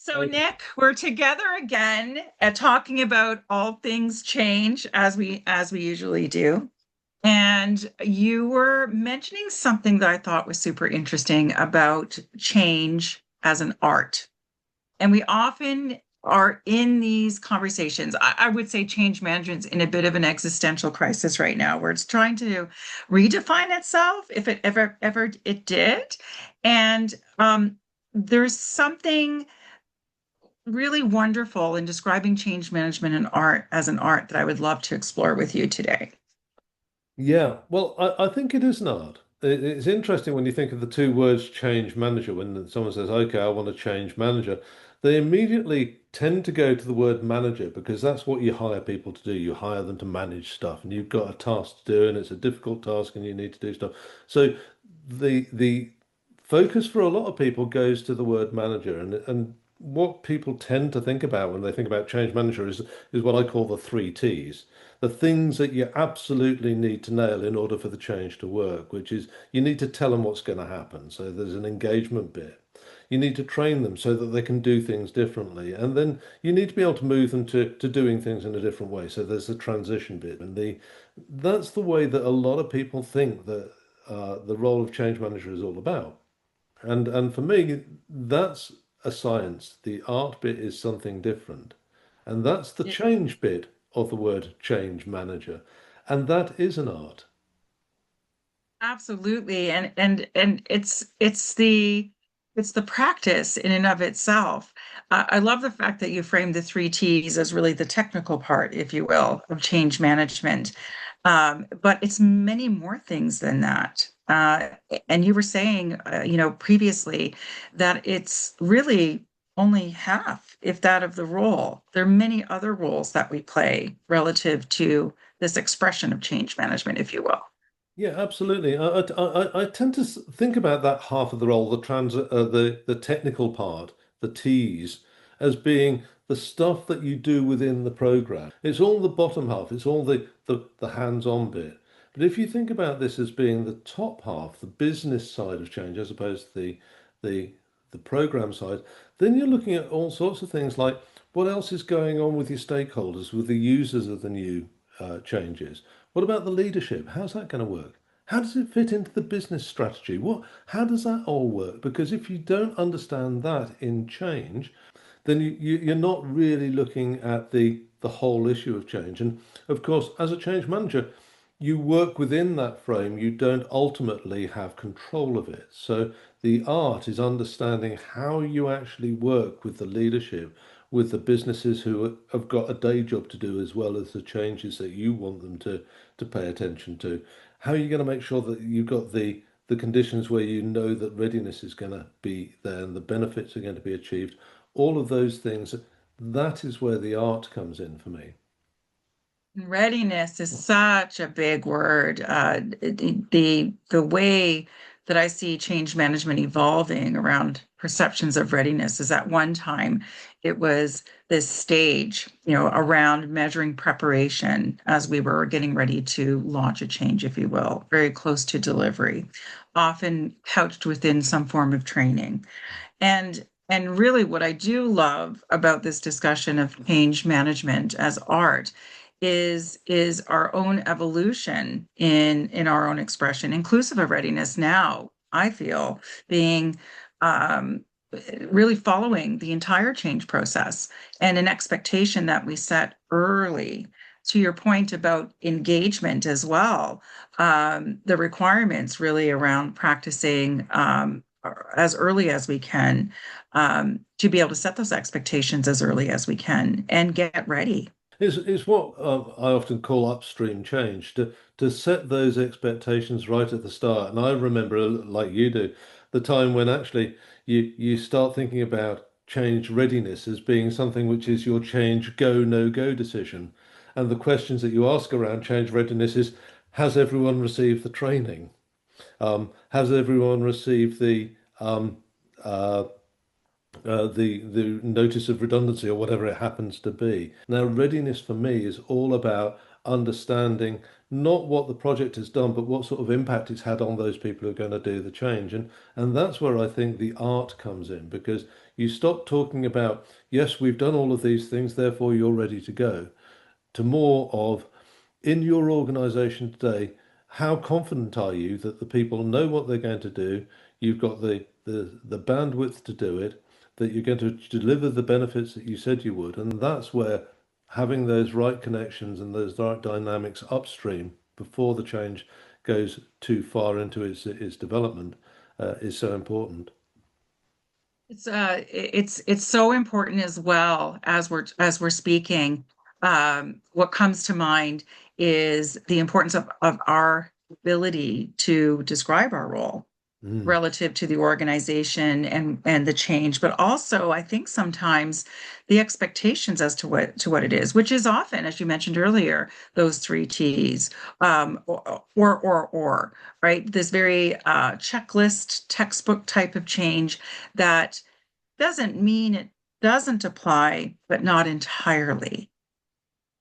So, Nick, we're together again talking about all things change as we usually do. And you were mentioning something that I thought was super interesting about change as an art. And we often are in these conversations. I would say change management's in a bit of an existential crisis right now, where it's trying to redefine itself, if it ever it did. And there's something really wonderful in describing change management and art as an art that I would love to explore with you today. Yeah, well, I think it is an art. It's interesting when you think of the two words change manager. When someone says, okay, I want to change manager, they immediately tend to go to the word manager because that's what you hire people to do. You hire them to manage stuff, and you've got a task to do, and it's a difficult task, and you need to do stuff. So the focus for a lot of people goes to the word manager, and what people tend to think about when they think about change manager is what I call the three T's, the things that you absolutely need to nail in order for the change to work, which is you need to tell them what's going to happen. So there's an engagement bit. You need to train them so that they can do things differently. And then you need to be able to move them to doing things in a different way. So there's the transition bit. And that's the way that a lot of people think that the role of change manager is all about. And for me, that's a science. The art bit is something different. And that's the Yeah, change bit of the word change manager. And that is an art. absolutely. And it's the practice in and of itself. I love the fact that you framed the three T's as really the technical part, if you will, of change management. But it's many more things than that. And you were saying, previously that it's really only half, if that, of the role. There are many other roles that we play relative to this expression of change management, if you will. Yeah, absolutely. I tend to think about that half of the role, the technical part, the T's, as being the stuff that you do within the program. It's all the bottom half. It's all the hands-on bit. But if you think about this as being the top half, the business side of change, as opposed to the the program side, then you're looking at all sorts of things like what else is going on with your stakeholders, with the users of the new changes. What about the leadership? How's that going to work? How does it fit into the business strategy? How does that all work? Because if you don't understand that in change, then you're not really looking at the whole issue of change. And of course, as a change manager, you work within that frame. You don't ultimately have control of it. So the art is understanding how you actually work with the leadership, with the businesses who have got a day job to do as well as the changes that you want them to pay attention to. How are you going to make sure that you've got the conditions where you know that readiness is going to be there and the benefits are going to be achieved? All of those things, that is where the art comes in for me. Readiness is such a big word. The way that I see change management evolving around perceptions of readiness is at one time it was this stage, around measuring preparation as we were getting ready to launch a change, if you will, very close to delivery, often couched within some form of training. And really what I do love about this discussion of change management as art is our own evolution in our own expression, inclusive of readiness now, I feel, being um, really following the entire change process and an expectation that we set early. To your point about engagement as well, the requirements really around practicing as early as we can, to be able to set those expectations as early as we can and get ready. Is what I often call upstream change to set those expectations right at the start. And I remember, like you do, the time when actually you start thinking about change readiness as being something which is your change go no go decision. And the questions that you ask around change readiness is, has everyone received the training? Has everyone received um, uh, the notice of redundancy or whatever it happens to be. Now, readiness for me is all about understanding not what the project has done, but what sort of impact it's had on those people who are going to do the change. And that's where I think the art comes in, because you stop talking about, yes, we've done all of these things, therefore you're ready to go, to more of, in your organization today, how confident are you that the people know what they're going to do? You've got the bandwidth to do it, that you're going to deliver the benefits that you said you would. And that's where having those right connections and those right dynamics upstream before the change goes too far into its development is so important. It's so important as well as we're speaking. What comes to mind is the importance of our ability to describe our role Mm. relative to the organization and the change, but also I think sometimes the expectations as to what it is, which is often, as you mentioned earlier, those three T's, or, right? This very checklist textbook type of change that doesn't mean it doesn't apply, but not entirely.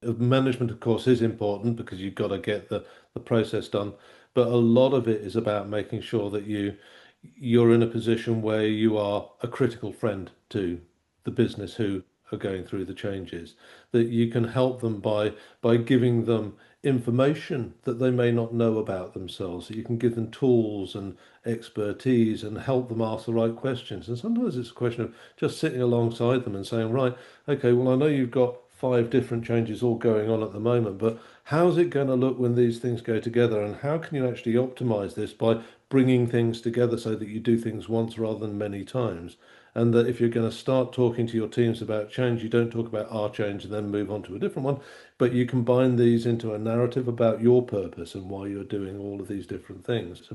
Management, of course, is important because you've got to get the process done. But a lot of it is about making sure that you're in a position where you are a critical friend to the business who are going through the changes, that you can help them by giving them information that they may not know about themselves, that you can give them tools and expertise and help them ask the right questions. And sometimes it's a question of just sitting alongside them and saying, right, okay, well, I know you've got five different changes all going on at the moment, but how's it going to look when these things go together? And how can you actually optimize this by bringing things together so that you do things once rather than many times? And that if you're going to start talking to your teams about change, you don't talk about our change and then move on to a different one, but you combine these into a narrative about your purpose and why you're doing all of these different things. It's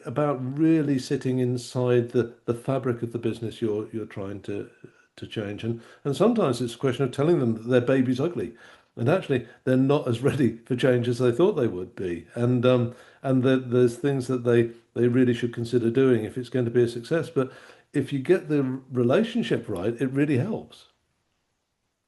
about really sitting inside the fabric of the business you're trying to change. And sometimes it's a question of telling them that their baby's ugly. And actually, they're not as ready for change as they thought they would be. And that there's things that they really should consider doing if it's going to be a success. But if you get the relationship right, it really helps.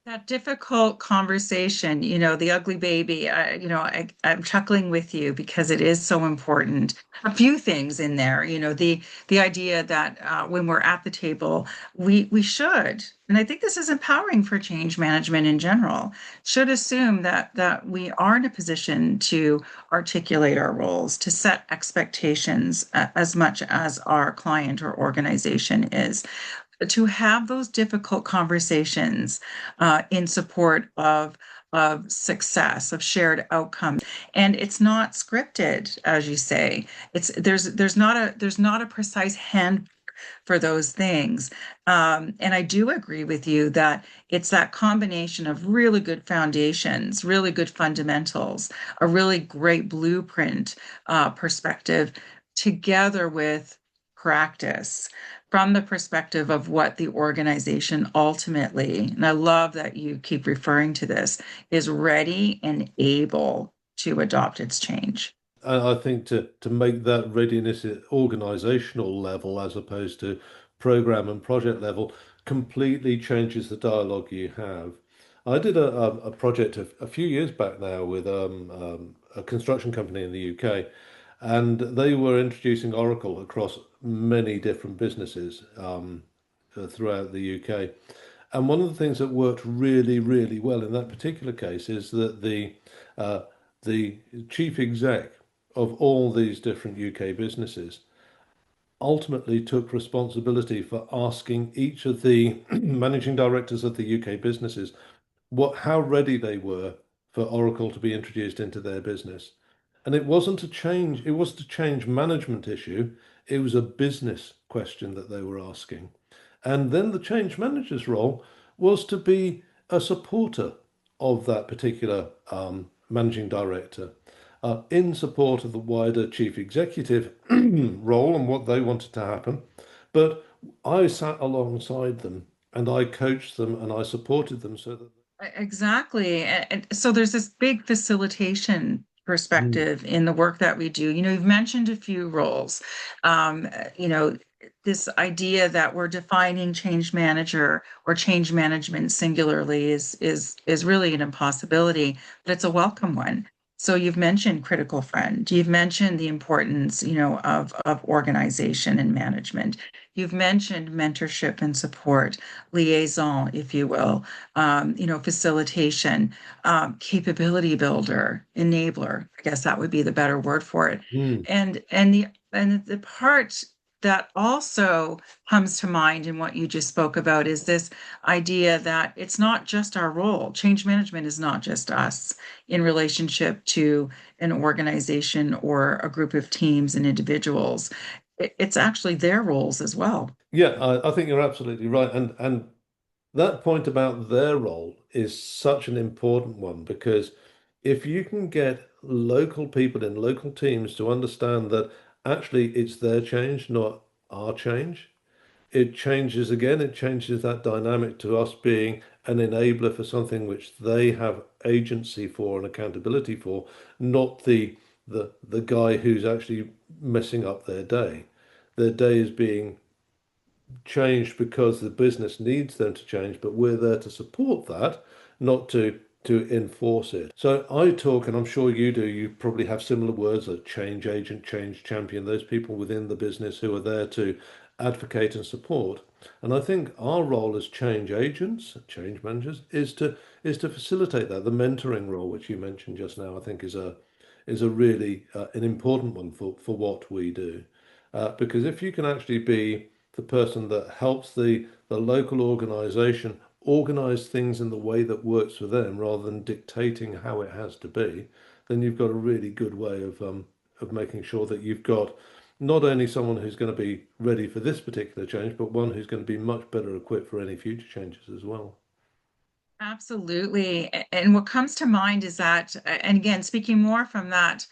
That difficult conversation, the ugly baby, I'm chuckling with you because it is so important. A few things in there, the idea that when we're at the table, we should, and I think this is empowering for change management in general, should assume that we are in a position to articulate our roles, to set expectations as much as our client or organization is, to have those difficult conversations in support of success, of shared outcomes. And it's not scripted, as you say. It's there's not a precise hand for those things. And I do agree with you that it's that combination of really good foundations, really good fundamentals, a really great blueprint perspective, together with practice from the perspective of what the organization ultimately, and I love that you keep referring to this, is ready and able to adopt its change. And I think to make that readiness at organizational level as opposed to program and project level completely changes the dialogue you have. I did a project a few years back now with a construction company in the UK, and they were introducing Oracle across many different businesses throughout the UK. And one of the things that worked really, really well in that particular case is that uh, the chief exec of all these different UK businesses ultimately took responsibility for asking each of the managing directors of the UK businesses how ready they were for Oracle to be introduced into their business. And it wasn't a change management issue, it was a business question that they were asking. And then the change manager's role was to be a supporter of that particular managing director, in support of the wider chief executive role and what they wanted to happen. But I sat alongside them and I coached them and I supported them so that. Exactly. And so there's this big facilitation Mm. perspective in the work that we do. You've mentioned a few roles. You know, this idea that we're defining change manager or change management singularly is really an impossibility, but it's a welcome one. So you've mentioned critical friend. You've mentioned the importance, of organization and management. You've mentioned mentorship and support, liaison, if you will, facilitation, capability builder, enabler. I guess that would be the better word for it. Mm. And the part that also comes to mind in what you just spoke about is this idea that it's not just our role. Change management is not just us in relationship to an organization or a group of teams and individuals. It's actually their roles as well. Yeah, I think you're absolutely right. And that point about their role is such an important one because if you can get local people in local teams to understand that actually it's their change, not our change, it changes again, it changes that dynamic to us being an enabler for something which they have agency for and accountability for, not the guy who's actually messing up their day. Their day is being changed because the business needs them to change, but we're there to support that, not to enforce it. So I talk, and I'm sure you do, you probably have similar words like change agent, change champion, those people within the business who are there to advocate and support. And I think our role as change agents, change managers, is to facilitate that. The mentoring role, which you mentioned just now, I think is a really an important one for what we do. Because if you can actually be the person that helps the local organization organize things in the way that works for them rather than dictating how it has to be, then you've got a really good way of making sure that you've got not only someone who's going to be ready for this particular change, but one who's going to be much better equipped for any future changes as well. Absolutely. And what comes to mind is that, and again, speaking more from that,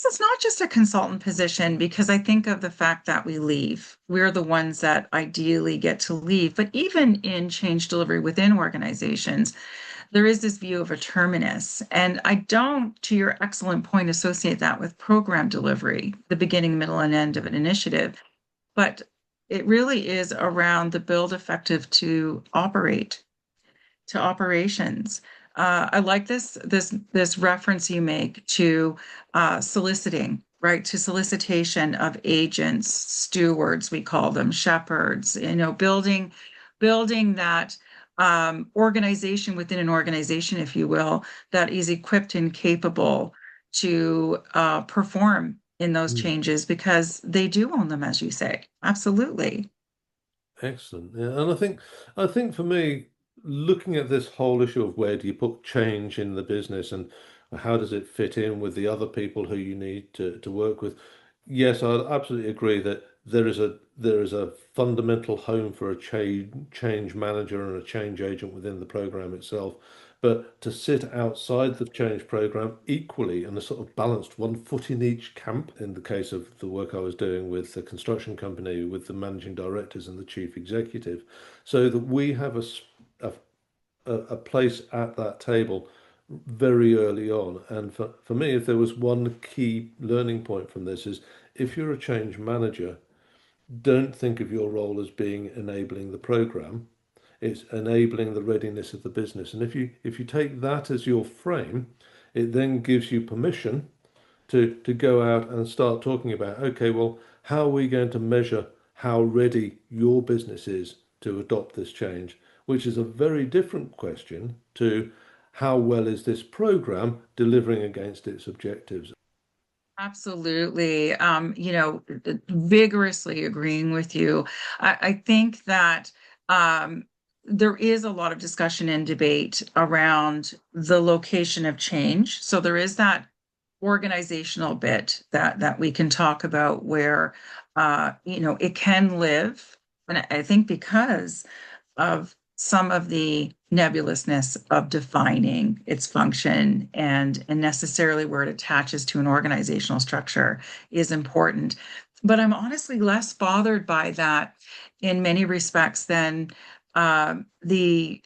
it's not just a consultant position because I think of the fact that we leave. We're the ones that ideally get to leave. But even in change delivery within organizations, there is this view of a terminus. And I don't, to your excellent point, associate that with program delivery, the beginning, middle, and end of an initiative. But it really is around the build effective to operations. I like this reference you make to soliciting, right? To solicitation of agents, stewards, we call them shepherds. Building that organization within an organization, if you will, that is equipped and capable to perform in those Mm. changes because they do own them, as you say. Absolutely. Excellent. Yeah, and I think for me, looking at this whole issue of where do you put change in the business and how does it fit in with the other people who you need to work with, yes, I absolutely agree that there is a fundamental home for a change manager and a change agent within the program itself. But to sit outside the change program equally and a sort of balanced one foot in each camp, in the case of the work I was doing with the construction company, with the managing directors and the chief executive, so that we have a place at that table very early on. And for me, if there was one key learning point from this is if you're a change manager, don't think of your role as being enabling the program. It's enabling the readiness of the business. And if you take that as your frame, it then gives you permission to go out and start talking about, okay, well, how are we going to measure how ready your business is to adopt this change, which is a very different question to how well is this program delivering against its objectives. Absolutely. Vigorously agreeing with you. I think that there is a lot of discussion and debate around the location of change. So there is that organizational bit that we can talk about where it can live. And I think because of some of the nebulousness of defining its function and necessarily where it attaches to an organizational structure is important. But I'm honestly less bothered by that in many respects than the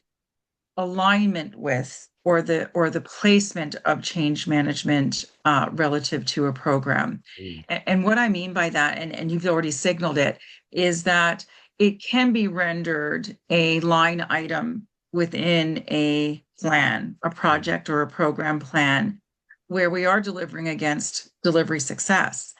alignment with or the placement of change management relative to a program. Mm. And what I mean by that, and you've already signaled it, is that it can be rendered a line item within a plan, a Mm. project or a program plan where we are delivering against delivery success,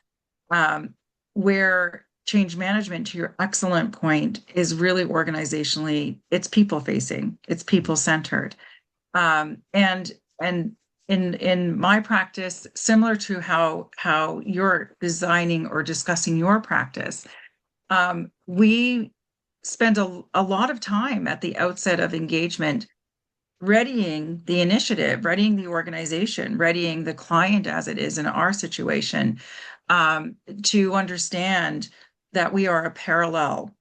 um, where change management, to your excellent point, is really organizationally, it's people facing, it's people centered. And in my practice, similar to how you're designing or discussing your practice, we spend a lot of time at the outset of engagement readying the initiative, readying the organization, readying the client as it is in our situation, to understand that we are a parallel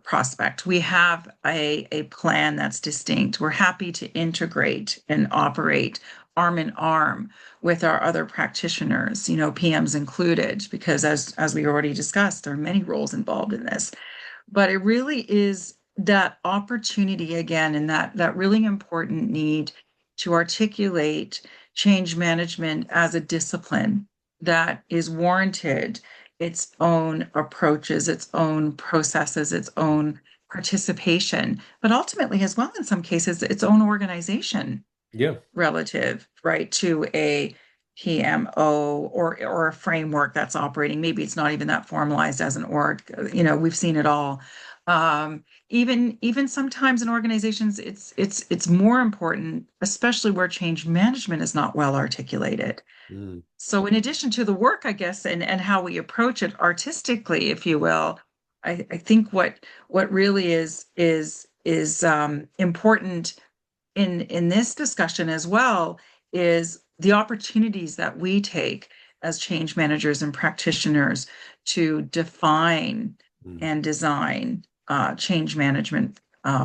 prospect. We have a plan that's distinct. We're happy to integrate and operate arm in arm with our other practitioners, PMs included, because as we already discussed, there are many roles involved in this. But it really is that opportunity again, and that really important need to articulate change management as a discipline that is warranted, its own approaches, its own processes, its own participation, but ultimately, as well, in some cases, its own organization Yeah. relative, right, to a PMO or a framework that's operating. Maybe it's not even that formalized as an org. We've seen it all. Even sometimes in organizations, it's more important, especially where change management is not well articulated. Mm. So in addition to the work, I guess, and how we approach it artistically, if you will, I think what really is important in this discussion as well is the opportunities that we take as change managers and practitioners to define Mm. and design change management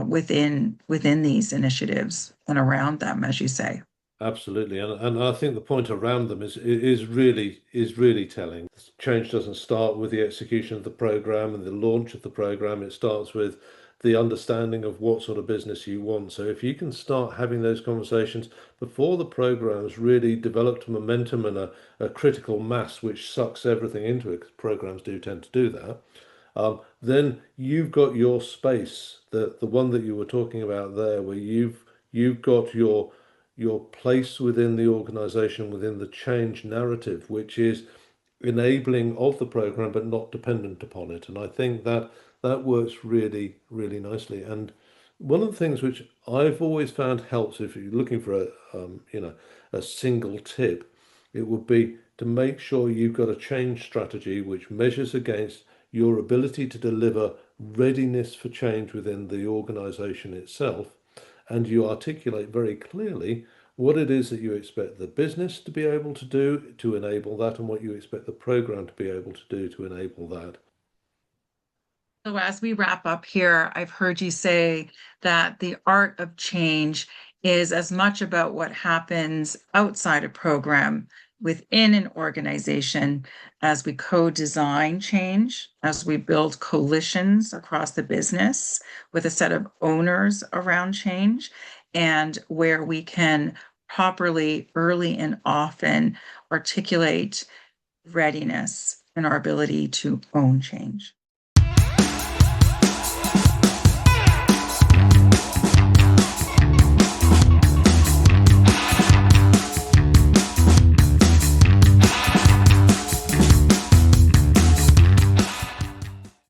within these initiatives and around them, as you say. Absolutely, and I think the point around them is really telling. Change doesn't start with the execution of the program and the launch of the program. It starts with the understanding of what sort of business you want. So if you can start having those conversations before the program's really developed momentum and a critical mass which sucks everything into it, because programs do tend to do that, then you've got your space, the one that you were talking about there, where you've got your place within the organization, within the change narrative, which is enabling of the program but not dependent upon it. And I think that that works really, really nicely. And one of the things which I've always found helps if you're looking for a single tip, it would be to make sure you've got a change strategy which measures against your ability to deliver readiness for change within the organization itself, and you articulate very clearly what it is that you expect the business to be able to do to enable that, and what you expect the program to be able to do to enable that. So, as we wrap up here, I've heard you say that the art of change is as much about what happens outside a program within an organization as we co-design change, as we build coalitions across the business with a set of owners around change, and where we can properly, early and often articulate readiness and our ability to own change.